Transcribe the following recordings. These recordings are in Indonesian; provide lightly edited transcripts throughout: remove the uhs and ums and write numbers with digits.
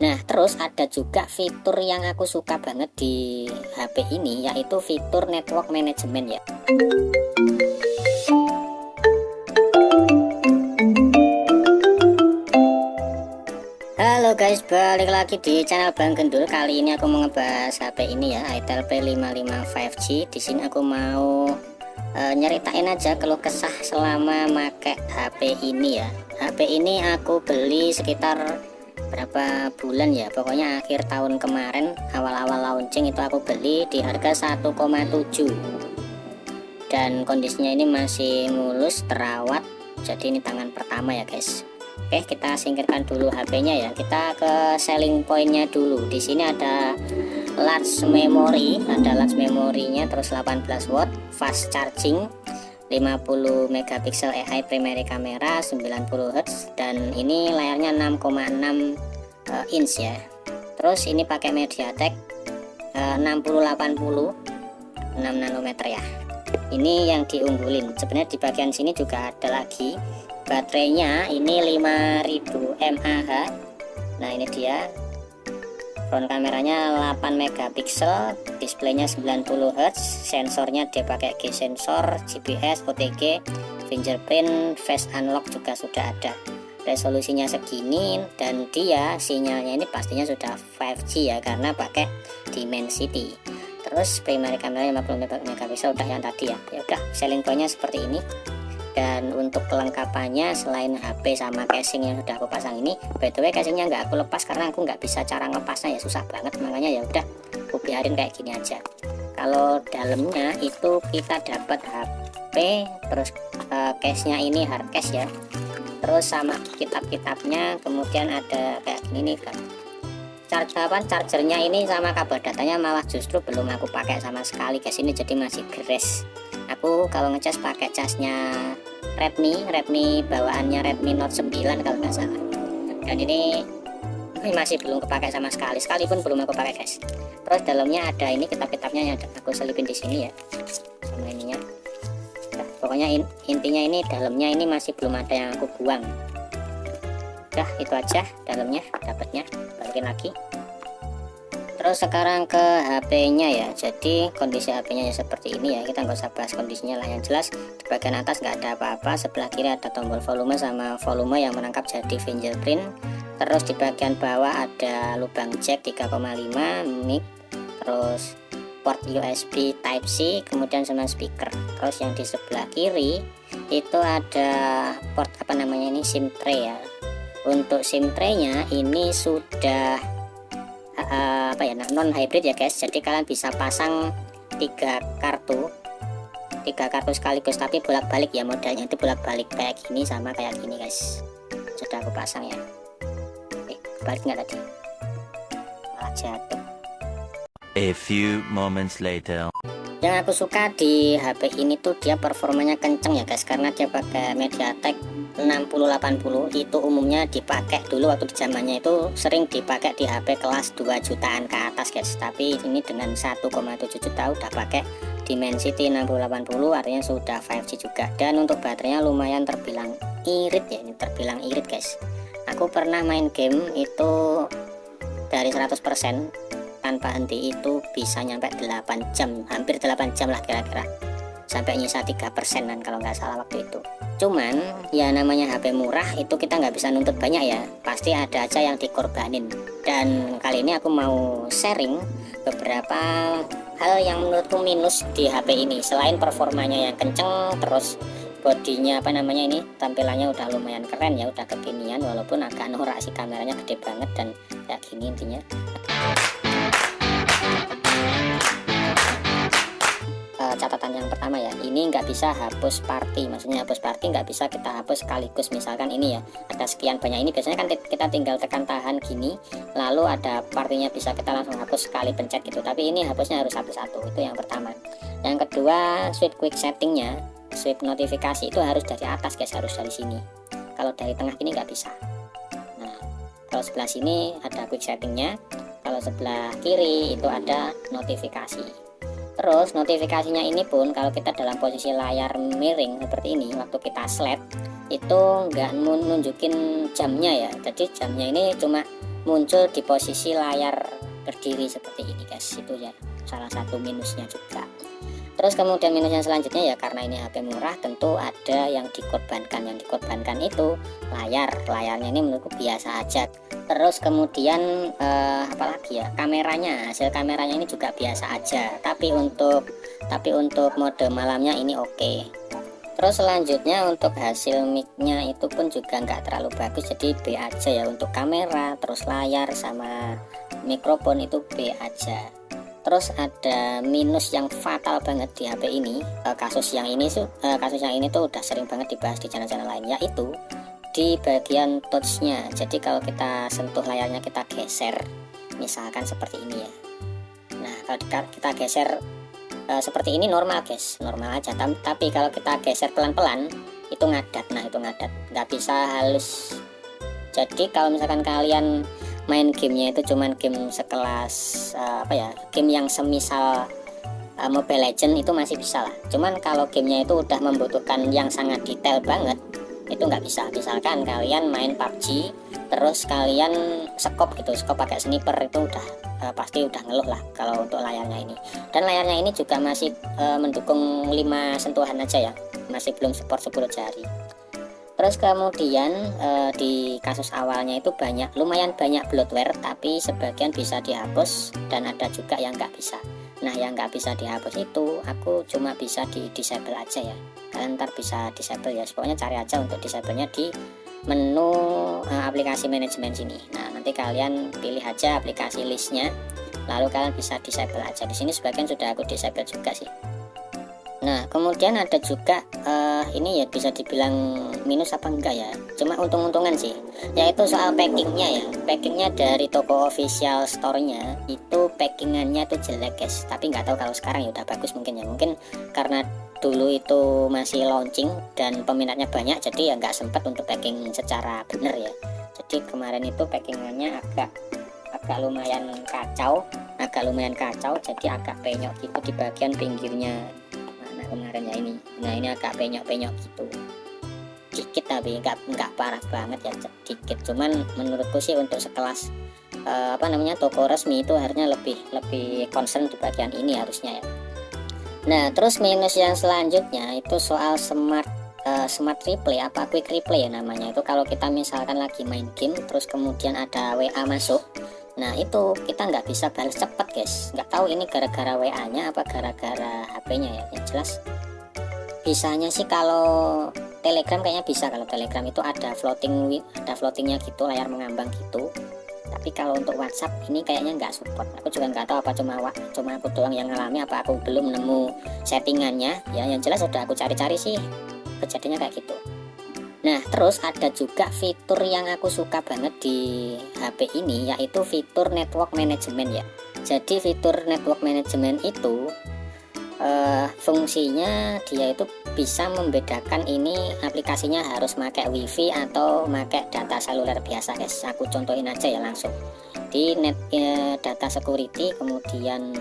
Nah, terus ada juga fitur yang aku suka banget di HP ini, yaitu fitur network management ya. Halo guys, balik lagi di channel Bang Gendul. Kali ini aku mau ngebahas HP ini ya, Itel P55 5G. Di sini aku mau nyeritain aja keluh kesah selama make HP ini ya. HP ini aku beli sekitar berapa bulan ya, pokoknya akhir tahun kemarin, awal-awal launching itu aku beli di harga 1,7, dan kondisinya ini masih mulus, terawat. Jadi ini tangan pertama ya guys. Oke, kita singkirkan dulu HP-nya ya. Kita ke selling point-nya dulu. Di sini ada large memory, memorinya, terus 18 watt, fast charging, 50 megapiksel AI primary camera, 90 Hz, dan ini layarnya 6,6 inch ya. Terus ini pakai MediaTek 6080 6 nanometer ya. Ini yang diunggulin. Sebenarnya di bagian sini juga ada lagi. Baterainya ini 5000 mAh. Nah, ini dia. Front kameranya 8 megapiksel, displaynya 90 Hz, sensornya dia pakai G sensor, GPS, OTG, fingerprint, face unlock juga sudah ada. Resolusinya segini, dan dia sinyalnya ini pastinya sudah 5G ya, karena pakai Dimensity. Terus primary kamera 50 megapiksel udah yang tadi ya. Ya udah, selling pointnya seperti ini. Dan untuk kelengkapannya, selain HP sama casing yang sudah aku pasang ini, by the way casingnya nggak aku lepas karena aku nggak bisa cara ngelepasnya ya, susah banget, makanya ya udah aku biarin kayak gini aja. Kalau dalamnya itu kita dapat HP, terus case-nya ini hard case ya, terus sama kitab-kitabnya, kemudian ada kayak gini nih kan. Chargernya ini sama kabel datanya malah justru belum aku pakai sama sekali guys, ini jadi masih gres. Aku kalau ngecas pakai casnya Redmi bawaannya Redmi Note 9 kalau nggak salah, dan ini masih belum kepakai sama sekali, sekalipun belum aku pakai guys. Terus dalamnya ada ini kitab-kitabnya yang aku selipin di sini ya, sama ininya. Nah, pokoknya intinya ini dalamnya ini masih belum ada yang aku buang. Udah itu aja dalamnya dapatnya, balikin lagi. Terus sekarang ke HP-nya ya. Jadi kondisi HP-nya ya seperti ini ya, kita nggak usah bahas kondisinya lah. Yang jelas di bagian atas nggak ada apa-apa, sebelah kiri ada tombol volume sama volume yang menangkap jadi fingerprint. Terus di bagian bawah ada lubang jack 3,5 mic, terus port USB Type C, kemudian sama speaker. Terus yang di sebelah kiri itu ada port apa namanya ini, SIM tray ya. Untuk SIM tray-nya ini sudah non hybrid ya guys, jadi kalian bisa pasang tiga kartu sekaligus, tapi bolak-balik ya, modelnya itu bolak-balik kayak gini sama kayak gini guys. Sudah aku pasang ya. Balik nggak tadi, malah jatuh. A few moments later. Yang aku suka di HP ini tuh dia performanya kenceng ya guys, karena dia pakai MediaTek 6080. Itu umumnya dipakai dulu waktu di zamannya itu sering dipakai di HP kelas 2 jutaan ke atas guys, tapi ini dengan 1,7 juta udah pakai Dimensity 6080, artinya sudah 5G juga. Dan untuk baterainya lumayan terbilang irit ya, ini terbilang irit guys. Aku pernah main game itu dari 100% tanpa henti itu bisa nyampe 8 jam, hampir 8 jam lah kira-kira, sampai nyisa 3%an kalau nggak salah waktu itu. Cuman ya namanya HP murah itu kita nggak bisa nuntut banyak ya, pasti ada aja yang dikorbanin. Dan kali ini aku mau sharing beberapa hal yang menurutku minus di HP ini. Selain performanya yang kenceng, terus bodinya apa namanya ini, tampilannya udah lumayan keren ya, udah kekinian, walaupun agak norak sih, kameranya gede banget dan kayak gini intinya. Catatan yang pertama ya, ini nggak bisa hapus party. Maksudnya hapus party nggak bisa kita hapus sekaligus. Misalkan ini ya, ada sekian banyak ini, biasanya kan kita tinggal tekan tahan gini, lalu ada partinya bisa kita langsung hapus sekali pencet gitu, tapi ini hapusnya harus satu-satu. Itu yang pertama. Yang kedua, swipe quick settingnya, swipe notifikasi itu harus dari atas guys, harus dari sini. Kalau dari tengah ini nggak bisa. Nah, kalau sebelah sini ada quick settingnya, kalau sebelah kiri itu ada notifikasi. Terus notifikasinya ini pun kalau kita dalam posisi layar miring seperti ini, waktu kita slide itu nggak nunjukin jamnya ya. Jadi jamnya ini cuma muncul di posisi layar berdiri seperti ini guys. Itu ya salah satu minusnya juga. Terus kemudian minus yang selanjutnya ya karena ini HP murah, tentu ada yang dikorbankan. Yang dikorbankan itu layarnya ini menurutku biasa aja. Terus kemudian apalagi ya, kameranya, hasil kameranya ini juga biasa aja. Tapi untuk mode malamnya ini oke. Terus selanjutnya untuk hasil micnya itu pun juga nggak terlalu bagus, jadi B aja ya untuk kamera. Terus layar sama mikrofon itu B aja. Terus ada minus yang fatal banget di HP ini, kasus yang ini tuh udah sering banget dibahas di channel-channel lain, yaitu di bagian touchnya. Jadi kalau kita sentuh layarnya, kita geser misalkan seperti ini ya. Nah kalau kita geser seperti ini normal guys, normal aja. Tapi kalau kita geser pelan-pelan itu ngadat. Nah itu ngadat, nggak bisa halus. Jadi kalau misalkan kalian main gamenya itu cuman game sekelas game yang semisal Mobile Legend itu masih bisa lah. Cuman kalau gamenya itu udah membutuhkan yang sangat detail banget, itu nggak bisa. Misalkan kalian main PUBG terus kalian skop pakai sniper, itu udah pasti udah ngeluh lah kalau untuk layarnya ini. Dan layarnya ini juga masih mendukung 5 sentuhan aja ya, masih belum support 10 jari. Terus kemudian di kasus awalnya itu lumayan banyak bloatware, tapi sebagian bisa dihapus dan ada juga yang nggak bisa. Nah yang nggak bisa dihapus itu aku cuma bisa di disable aja ya. Kalian ntar bisa disable ya, pokoknya cari aja untuk disable-nya di menu aplikasi manajemen sini. Nah nanti kalian pilih aja aplikasi listnya, lalu kalian bisa disable aja. Di sini sebagian sudah aku disable juga sih. Nah kemudian ada juga ini ya bisa dibilang minus apa enggak ya, cuma untung-untungan sih, yaitu soal packingnya ya. Packingnya dari toko official store-nya itu packingannya tuh jelek guys, tapi nggak tahu kalau sekarang ya udah bagus mungkin ya. Mungkin karena dulu itu masih launching dan peminatnya banyak, jadi ya nggak sempat untuk packing secara bener ya. Jadi kemarin itu packingannya agak lumayan kacau, jadi agak penyok gitu di bagian pinggirnya. Nah kemarin ya ini, nah ini agak penyok gitu dikit, tapi nggak parah banget ya, dikit. Cuman menurutku sih untuk sekelas toko resmi itu harusnya lebih concern di bagian ini harusnya ya. Nah terus minus yang selanjutnya itu soal smart replay, quick replay ya namanya. Itu kalau kita misalkan lagi main game terus kemudian ada WA masuk, nah itu kita nggak bisa balas cepet guys. Nggak tahu ini gara-gara WA nya apa gara-gara HP-nya ya. Yang jelas bisanya sih kalau Telegram kayaknya bisa. Kalau Telegram itu ada floatingnya gitu, layar mengambang gitu. Tapi kalau untuk WhatsApp ini kayaknya nggak support. Aku juga nggak tahu apa cuma aku doang yang ngalami, apa aku belum nemu settingannya ya. Yang jelas udah aku cari-cari sih kejadiannya kayak gitu. Nah terus ada juga fitur yang aku suka banget di HP ini, yaitu fitur network management ya. Jadi fitur network management itu fungsinya dia itu bisa membedakan ini aplikasinya harus pakai wifi atau pakai data seluler biasa guys. Aku contohin aja ya langsung di data security, kemudian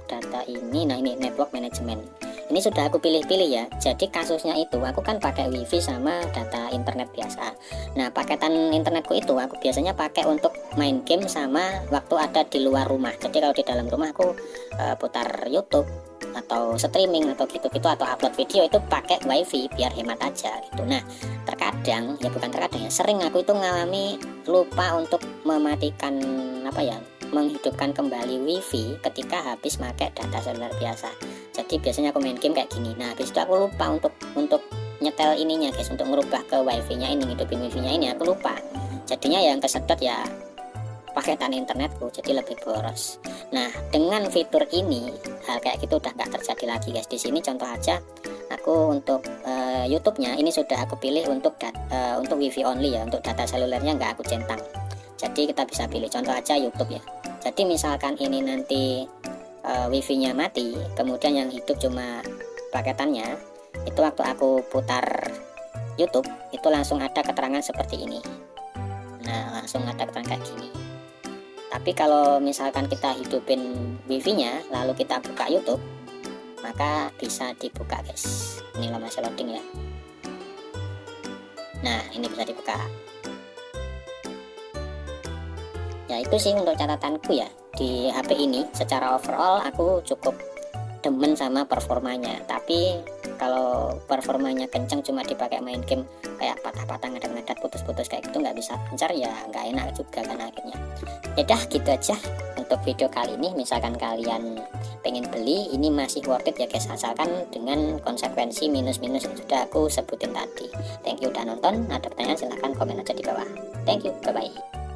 data ini. Nah ini network management, ini sudah aku pilih-pilih ya. Jadi kasusnya itu aku kan pakai wifi sama data internet biasa. Nah paketan internetku itu aku biasanya pakai untuk main game sama waktu ada di luar rumah. Jadi kalau di dalam rumah aku putar YouTube atau streaming atau gitu-gitu atau upload video itu pakai wifi biar hemat aja gitu. Nah sering aku itu ngalami lupa untuk mematikan menghidupkan kembali wifi ketika habis pakai data seluler biasa. Jadi biasanya aku main game kayak gini. Nah habis itu aku lupa untuk nyetel ininya guys, untuk ngerubah ke wifi nya ini, hidupin wifi nya ini aku lupa. Jadinya yang kesedot ya paketan internetku, jadi lebih boros. Nah dengan fitur ini hal kayak gitu udah nggak terjadi lagi guys. Di sini contoh aja, aku untuk YouTube-nya ini sudah aku pilih untuk wifi only ya, untuk data selulernya nggak aku centang. Jadi kita bisa pilih contoh aja YouTube ya. Jadi misalkan ini nanti wifi-nya mati, kemudian yang hidup cuma paketannya, itu waktu aku putar YouTube itu langsung ada keterangan seperti ini. Nah langsung ada keterangan kayak gini. Tapi kalau misalkan kita hidupin wifi-nya lalu kita buka YouTube, maka bisa dibuka guys. Ini masih loading ya. Nah ini bisa dibuka. Ya itu sih untuk catatanku ya, di HP ini secara overall aku cukup demen sama performanya. Tapi kalau performanya kenceng cuma dipakai main game kayak patah-patah, ngadat-ngadat, putus-putus kayak gitu nggak bisa lancar, ya nggak enak juga kan akhirnya. Ya dah gitu aja untuk video kali ini. Misalkan kalian pengen beli, ini masih worth it ya guys, asalkan dengan konsekuensi minus-minus yang sudah aku sebutin tadi. Thank you udah nonton. Ada pertanyaan silahkan komen aja di bawah. Thank you, bye bye.